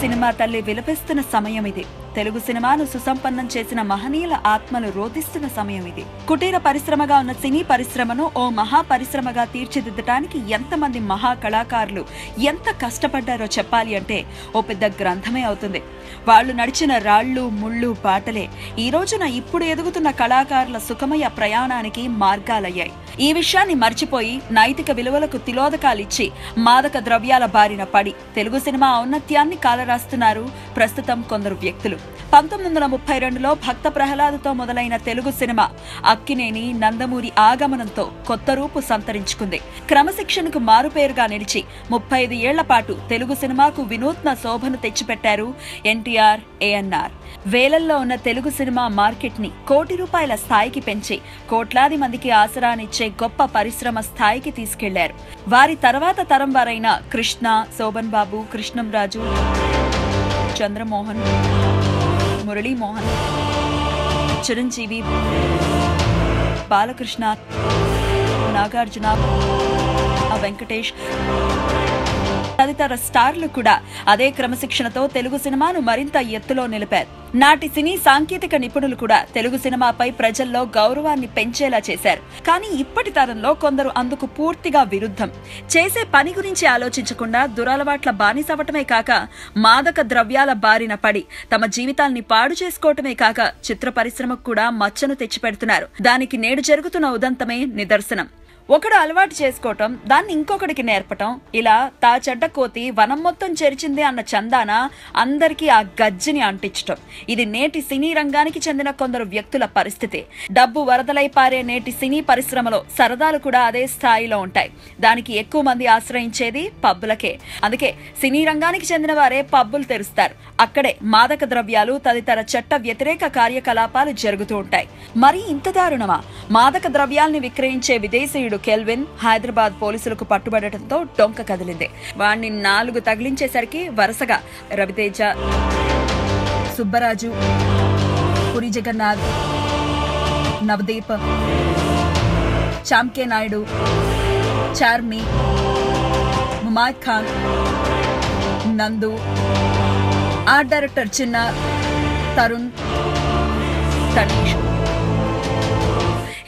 Cinema తల్లి విలపిస్తున్న సమయం ఇది. తెలుగు సినిమాను సుసంపన్నం చేసిన మహనీయుల ఆత్మలు రోధిస్తున్న సమయం ఇది. కుటీర పరిశ్రమగా ఉన్న సినీ పరిశ్రమను ఓ మహా పరిశ్రమగా తీర్చిదిద్దటానికి ఎంతమంది మహా కళాకారులు ఎంత కష్టపడ్డారో చెప్పాలి అంటే ఓ పెద్ద గ్రంథమే అవుతుంది. వాళ్లు నడిచిన రాళ్లు ముళ్ళు బాటలే ఈ రోజున ఇప్పుడు ఎదుగుతున్న కళాకారుల సుఖమయ ప్రయాణానికి మార్గాలయ్యాయి. ఈ విషయాన్ని మర్చిపోయి నైతిక విలువలకు తిలోదకాలిచ్చి మాదక ద్రవ్యాల బారిన పడి తెలుగు సినిమా ఔన్నత్యాన్ని కాలరాస్తున్నారు ప్రస్తుతం కొందరు వ్యక్తులు. 1932లో భక్త ప్రహ్లాదతో మొదలైన తెలుగు సినిమా అక్కినేని నందమూరి ఆగమనంతో కొత్త రూపు సంతరించుకుంది. క్రమశిక్షణకు మారుపేరుగా నిలిచి 35 ఏళ్ల పాటు తెలుగు సినిమాకు వినూత్న శోభను తెచ్చిపెట్టారు ఎన్టీఆర్, ఏఎన్ఆర్. వేలల్లో ఉన్న తెలుగు సినిమా మార్కెట్ ని కోటి రూపాయల స్థాయికి పెంచి కోట్లాది మందికి ఆసరానిచ్చే గొప్ప పరిశ్రమ స్థాయికి తీసుకెళ్లారు. వారి తర్వాత తరం వారైన కృష్ణ, శోభన్ బాబు, కృష్ణంరాజు, చంద్రమోహన్, మురళీమోహన్, చిరంజీవి, బాలకృష్ణ, నాగార్జున, వెంకటేష్ తదితర స్టార్లు కూడా అదే క్రమశిక్షణతో తెలుగు సినిమాను మరింత ఎత్తులో నిలిపారు. నాటి సినీ సాంకేతిక నిపుణులు కూడా తెలుగు సినిమాపై ప్రజల్లో గౌరవాన్ని పెంచేలా చేశారు. కానీ ఇప్పటి తరంలో కొందరు అందుకు పూర్తిగా విరుద్ధం. చేసే పని గురించి ఆలోచించకుండా దురలవాట్ల బానిసవటమే కాక మాదక ద్రవ్యాల బారిన పడి తమ జీవితాల్ని పాడు చేసుకోవటమే కాక చిత్ర పరిశ్రమకు కూడా మచ్చను తెచ్చిపెడుతున్నారు. దానికి నేడు జరుగుతున్న ఉదంతమే నిదర్శనం. ఒకడు అలవాటు చేసుకోవటం, దాన్ని ఇంకొకడికి నేర్పటం, ఇలా తా చెడ్డ కోతి వనం మొత్తం చెరిచింది అన్న చందాన అందరికీ ఆ గజ్జిని అంటించటం. ఇది నేటి సినీ రంగానికి చెందిన కొందరు వ్యక్తుల పరిస్థితి. డబ్బు వరదలై పారే నేటి సినీ పరిశ్రమలో సరదాలు కూడా అదే స్థాయిలో ఉంటాయి. దానికి ఎక్కువ మంది ఆశ్రయించేది పబ్బులకే. అందుకే సినీ రంగానికి చెందిన వారే పబ్బులు తెరుస్తారు. అక్కడే మాదక ద్రవ్యాలు తదితర చట్ట వ్యతిరేక కార్యకలాపాలు జరుగుతూ ఉంటాయి. మరి ఇంత దారుణమా? మాదక ద్రవ్యాల్ని విక్రయించే విదేశీయుడు కెల్విన్ హైదరాబాద్ పోలీసులకు పట్టుబడటంతో డొంక కదిలింది. వాణ్ణి 4 తగిలించేసరికి వరుసగా రవితేజ, సుబ్బరాజు, పురి జగన్నాథ్, నవదీప్, చాంకే నాయుడు, చార్మి, ముమాద్ ఖాన్, నందు, ఆర్ట్ డైరెక్టర్ చిన్న, తరుణ్, తనీష్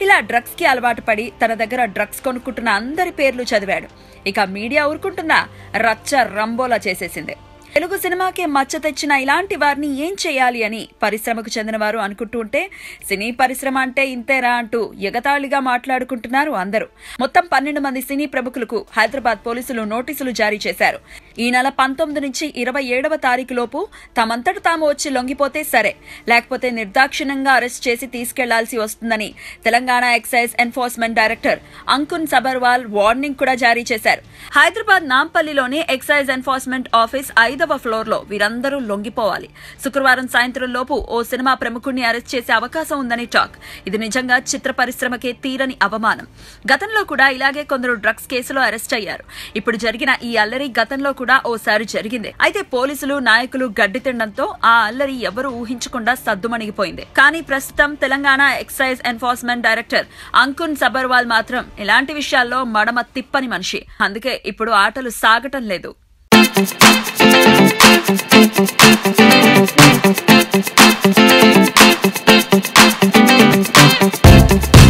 ఇలా డ్రగ్స్ కి అలవాటు పడి తన దగ్గర డ్రగ్స్ కొనుక్కుంటున్న అందరి పేర్లు చదివాడు. ఇక మీడియా ఊరుకుంటున్నా రచ్చ రంబోలా చేసేసింది. తెలుగు సినిమాకే మచ్చ తెచ్చిన ఇలాంటి వారిని ఏం చేయాలి అని పరిశ్రమకు చెందిన వారు అనుకుంటూ ఉంటే సినీ పరిశ్రమ అంటే ఇంతేరా అంటూ ఎగతాళిగా మాట్లాడుకుంటున్నారు అందరూ. మొత్తం 12 మంది సినీ ప్రముఖులకు హైదరాబాద్ పోలీసులు నోటీసులు జారీ చేశారు. ఈ నెల 19 నుంచి 27వ తారీఖు లోపు తమంతట తాము వచ్చి లొంగిపోతే సరే, లేకపోతే నిర్దాక్షిణ్యంగా అరెస్ట్ చేసి తీసుకెళ్లాల్సి వస్తుందని Telangana excise enforcement director Akun Sabharwal warning కూడా జారీ చేశారు. హైదరాబాద్ నాంపల్లిలోని ఎక్సైజ్ ఎన్ఫోర్స్మెంట్ ఆఫీస్ 5వ ఫ్లోర్ లో వీరందరూ లొంగిపోవాలి. శుక్రవారం సాయంత్రం లోపు ఓ సినిమా ప్రముఖుడిని అరెస్ట్ చేసే అవకాశం ఉందని టాక్. ఇది నిజంగా చిత్ర పరిశ్రమకే తీరని అవమానం. గతంలో కూడా ఇలాగే కొందరు డ్రగ్స్ కేసులో అరెస్ట్ అయ్యారు. ఇప్పుడు జరిగిన ఈ అల్లరి గతంలో కూడా ఓసారి జరిగింది. అయితే పోలీసులు నాయకులు గడ్డి తినడంతో ఆ అల్లరి ఎవరూ ఊహించకుండా సద్దుమణిగిపోయింది. కానీ ప్రస్తుతం Telangana excise enforcement director Akun Sabharwal మాత్రం ఇలాంటి విషయాల్లో మడమ తిప్పని మనిషి. అందుకే ఇప్పుడు ఆటలు సాగటం లేదు. Thank you.